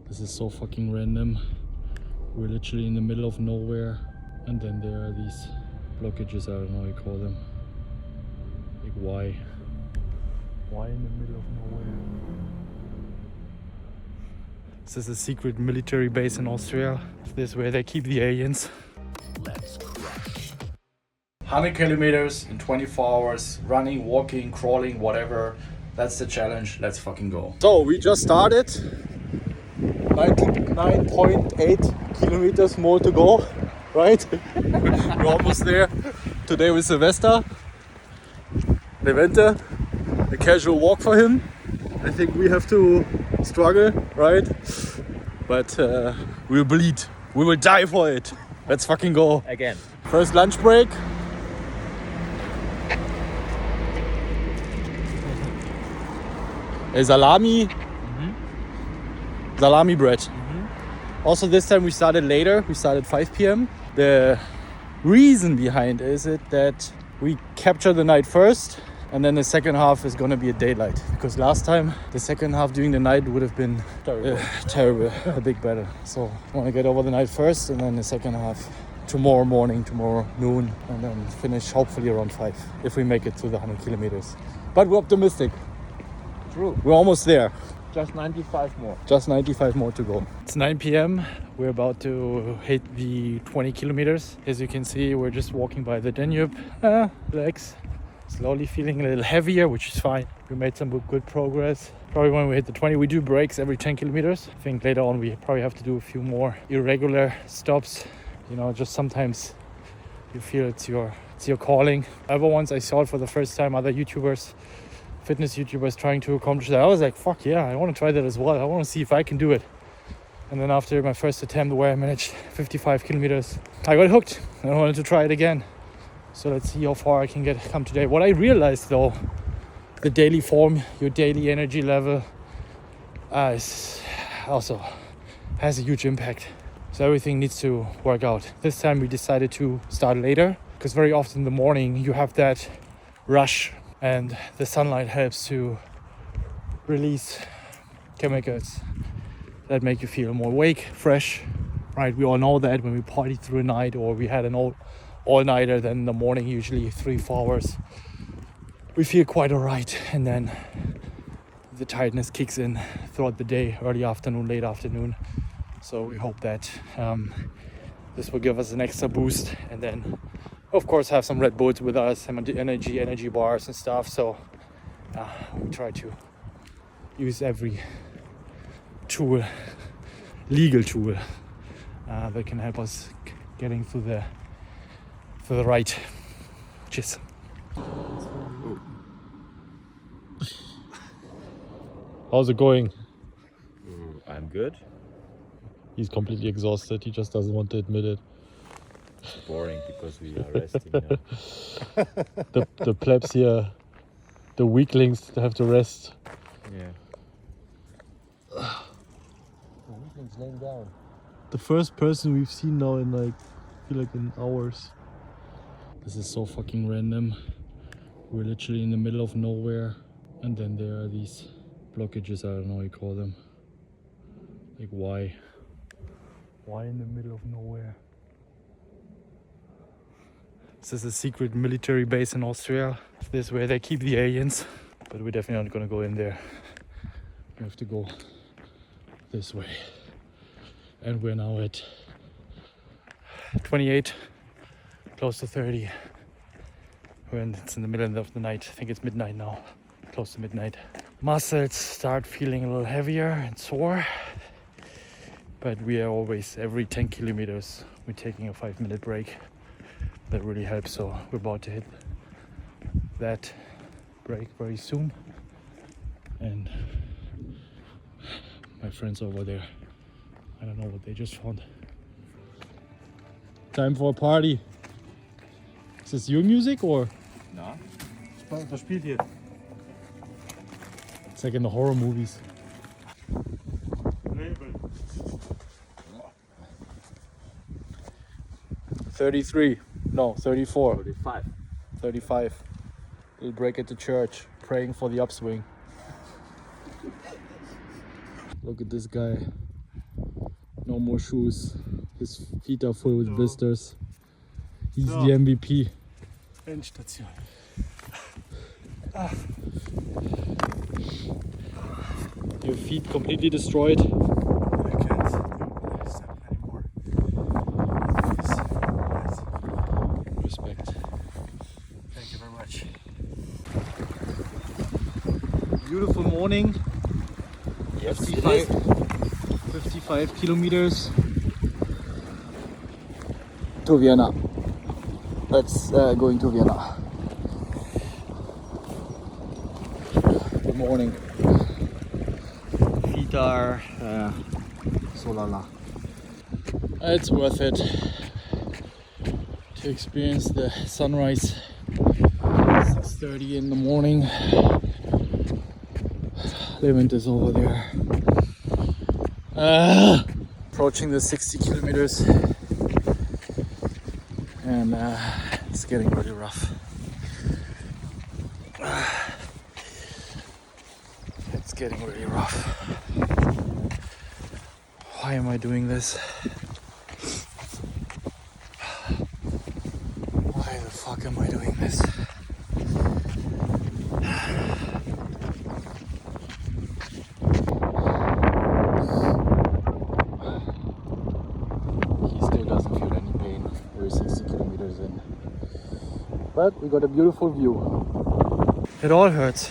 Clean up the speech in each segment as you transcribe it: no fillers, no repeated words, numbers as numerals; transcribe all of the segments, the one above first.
This is so fucking random. We're literally in the middle of nowhere, and then there are these blockages, I don't know how you call them. Like why? Why in the middle of nowhere? This is a secret military base in Austria. This is where they keep the aliens. Let's crush. 100 kilometers in 24 hours, running, walking, crawling, whatever. That's the challenge. Let's fucking go. So we just started. 99.8 kilometers more to go, right? We're almost there. Today with Sylvester. Levente. A casual walk for him. I think we have to struggle, right? But we'll bleed. We will die for it. Let's fucking go. Again. First lunch break. A salami. Salami bread. Also this time we started later. We started 5 p.m. The reason behind is it that we capture the night first, and then the second half is gonna be a daylight. Because last time the second half during the night would have been terrible, a big battle. So I want to get over the night first, and then the second half tomorrow morning, tomorrow noon, and then finish hopefully around 5 if we make it to the 100 kilometers. But we're optimistic. True. We're almost there. Just 95 more. Just 95 more to go. It's 9 p.m. We're about to hit the 20 kilometers. As you can see, we're just walking by the Danube. Legs slowly feeling a little heavier, which is fine. We made some good progress. Probably when we hit the 20, we do breaks every 10 kilometers. I think later on we probably have to do a few more irregular stops. You know, just sometimes you feel it's your calling. Ever once I saw it for the first time, other YouTubers, fitness YouTubers trying to accomplish that. I was like, fuck yeah, I want to try that as well. I want to see if I can do it. And then after my first attempt where I managed 55 kilometers, I got hooked and I wanted to try it again. So let's see how far I can come today. What I realized though, the daily form, your daily energy level is also has a huge impact. So everything needs to work out. This time we decided to start later because very often in the morning you have that rush, and the sunlight helps to release chemicals that make you feel more awake, fresh, right? We all know that when we partied through a night or we had an all-nighter, then in the morning, usually 3-4 hours, we feel quite all right. And then the tiredness kicks in throughout the day, early afternoon, late afternoon. So we hope that this will give us an extra boost, and then of course have some Red Bulls with us, some energy bars and stuff. So we try to use every tool, legal tool, that can help us getting through the right. Cheers. How's it going? I'm good. He's completely exhausted. He just doesn't want to admit it. It's boring because we are resting now. The plebs here, the weaklings have to rest. Yeah. The weaklings laying down. The first person we've seen now in I feel like in hours. This is so fucking random. We're literally in the middle of nowhere, and then there are these blockages, I don't know how you call them. Like why? Why in the middle of nowhere? This is a secret military base in Austria. This is where they keep the aliens, but we're definitely not gonna go in there. We have to go this way. And we're now at 28, close to 30. It's in the middle of the night. I think it's midnight now, close to midnight. Muscles start feeling a little heavier and sore, but we are always, every 10 kilometers, we're taking a 5-minute break. That really helps. So we're about to hit that break very soon, and my friends over there, I don't know what they just found. Time for a party. Is this your music or? No. Was spielt hier? It's like in the horror movies. 33. No, 34. 35. 35. We'll break at the church, praying for the upswing. Look at this guy. No more shoes. His feet are full with blisters. He's So. the MVP. Endstation. Your feet completely destroyed. I can't stand anymore. Respect. Thank you very much. Beautiful morning. Yes, 55 kilometers to Vienna. Let's going to Vienna. Good morning. Feet are so la. It's worth it to experience the sunrise. 6:30 in the morning. The event is over there. Approaching the 60 kilometers, and it's getting really rough. It's getting really rough. Why am I doing this? Why the fuck am I doing this? He still doesn't feel any pain. We're 60 kilometers in. But we got a beautiful view. It all hurts.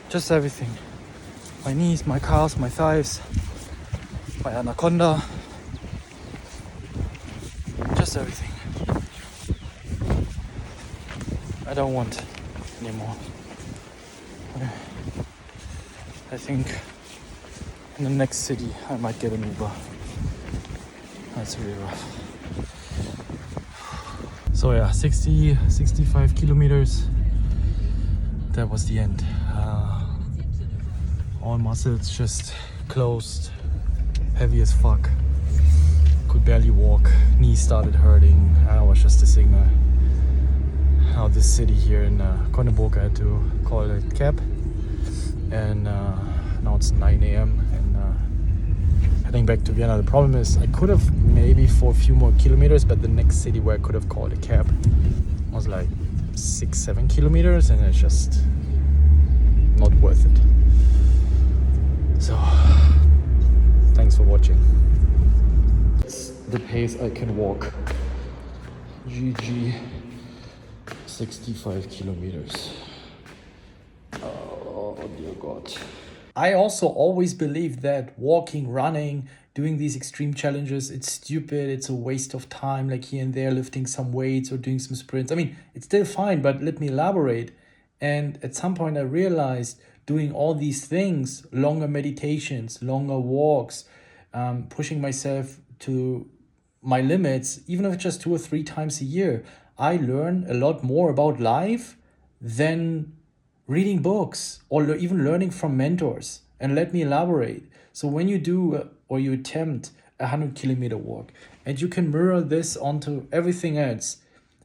Just everything. My knees, my calves, my thighs, my anaconda. Just everything. I don't want anymore. I think in the next city I might get an Uber. That's really rough. So yeah, 65 kilometers. That was the end. All muscles just closed, heavy as fuck. Could barely walk, knees started hurting. I was just a signal. Now this city here in Konneburg, I had to call a cab. And now it's 9 a.m. and heading back to Vienna. The problem is I could have maybe for a few more kilometers, but the next city where I could have called a cab was like 6-7 kilometers, and it's just not worth it. So thanks for watching. It's the pace I can walk. GG. 65 kilometers. Oh dear God. I also always believed that walking, running, doing these extreme challenges, it's stupid, it's a waste of time, like here and there lifting some weights or doing some sprints. I mean, it's still fine, but let me elaborate. And at some point I realized doing all these things, longer meditations, longer walks, pushing myself to my limits, even if it's just 2 or 3 times a year, I learn a lot more about life than reading books or even learning from mentors. And let me elaborate. So when you do or you attempt a 100-kilometer walk, and you can mirror this onto everything else,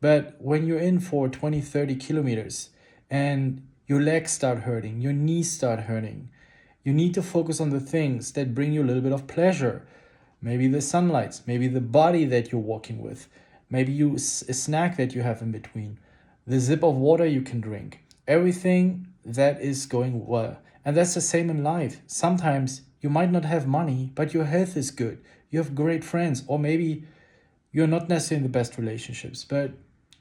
but when you're in for 20-30 kilometers and your legs start hurting, your knees start hurting, you need to focus on the things that bring you a little bit of pleasure. Maybe the sunlight, maybe the body that you're walking with, maybe a snack that you have in between, the sip of water you can drink, everything that is going well. And that's the same in life. Sometimes you might not have money, but your health is good. You have great friends, or maybe you're not necessarily in the best relationships, but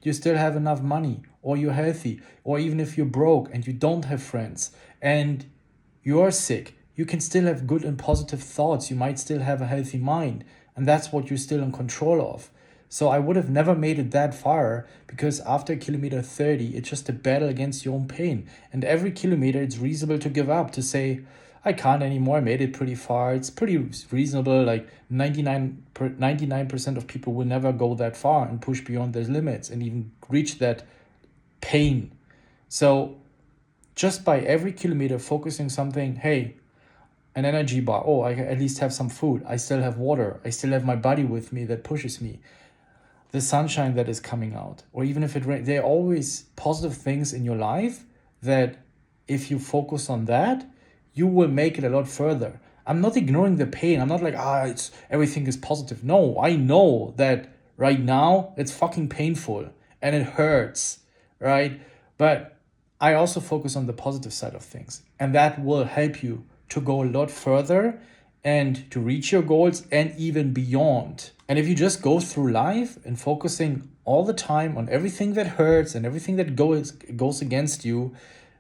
you still have enough money, or you're healthy, or even if you're broke and you don't have friends and you're sick, you can still have good and positive thoughts. You might still have a healthy mind, and that's what you're still in control of. So I would have never made it that far, because after kilometer 30, it's just a battle against your own pain. And every kilometer, it's reasonable to give up, to say, I can't anymore, I made it pretty far. It's pretty reasonable, like 99% of people will never go that far and push beyond their limits and even reach that pain. So just by every kilometer focusing something, hey, an energy bar, oh, I at least have some food, I still have water, I still have my body with me that pushes me, the sunshine that is coming out, or even if it rains, there are always positive things in your life that if you focus on that, you will make it a lot further. I'm not ignoring the pain. I'm not like, it's everything is positive. No, I know that right now it's fucking painful and it hurts, right? But I also focus on the positive side of things, and that will help you to go a lot further and to reach your goals and even beyond. And if you just go through life and focusing all the time on everything that hurts and everything that goes against you,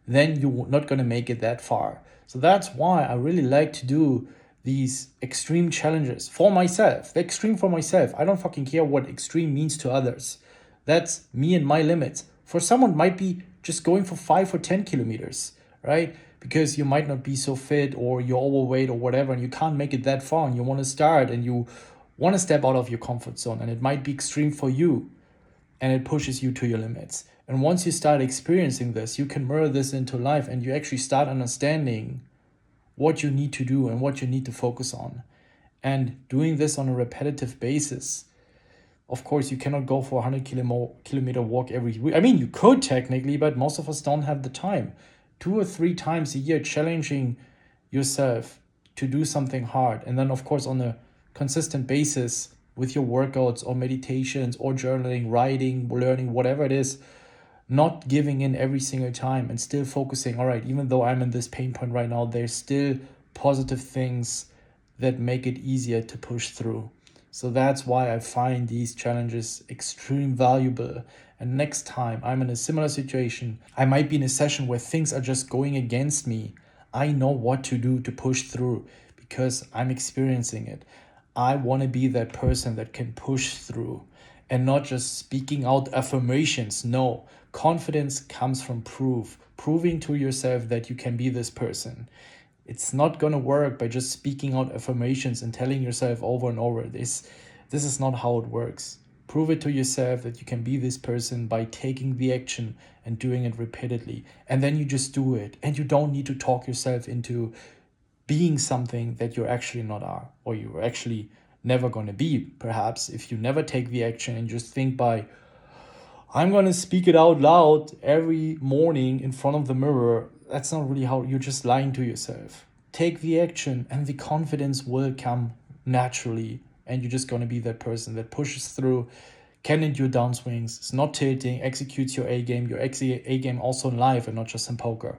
then you're not going to make it that far. So that's why I really like to do these extreme challenges for myself. The extreme for myself. I don't fucking care what extreme means to others. That's me and my limits. For someone, might be just going for 5 or 10 kilometers, right? Because you might not be so fit or you're overweight or whatever, and you can't make it that far, and you want to start and you want to step out of your comfort zone, and it might be extreme for you and it pushes you to your limits. And once you start experiencing this, you can mirror this into life, and you actually start understanding what you need to do and what you need to focus on. And doing this on a repetitive basis. Of course, you cannot go for a 100-kilometer walk every week. I mean, you could technically, but most of us don't have the time. 2 or 3 times a year, challenging yourself to do something hard. And then, of course, on a consistent basis with your workouts or meditations or journaling, writing, learning, whatever it is, not giving in every single time and still focusing, all right, even though I'm in this pain point right now, there's still positive things that make it easier to push through. So that's why I find these challenges extremely valuable. And next time I'm in a similar situation, I might be in a session where things are just going against me, I know what to do to push through because I'm experiencing it. I want to be that person that can push through and not just speaking out affirmations. No, confidence comes from proving to yourself that you can be this person. It's not going to work by just speaking out affirmations and telling yourself over and over. This is not how it works. Prove it to yourself that you can be this person by taking the action and doing it repeatedly. And then you just do it. And you don't need to talk yourself into being something that you actually not are, or you're actually never going to be. Perhaps if you never take the action and just think by, I'm going to speak it out loud every morning in front of the mirror, that's not really how, you're just lying to yourself. Take the action and the confidence will come naturally, and you're just going to be that person that pushes through, can endure downswings, is not tilting, executes your A game, your A game also in life and not just in poker.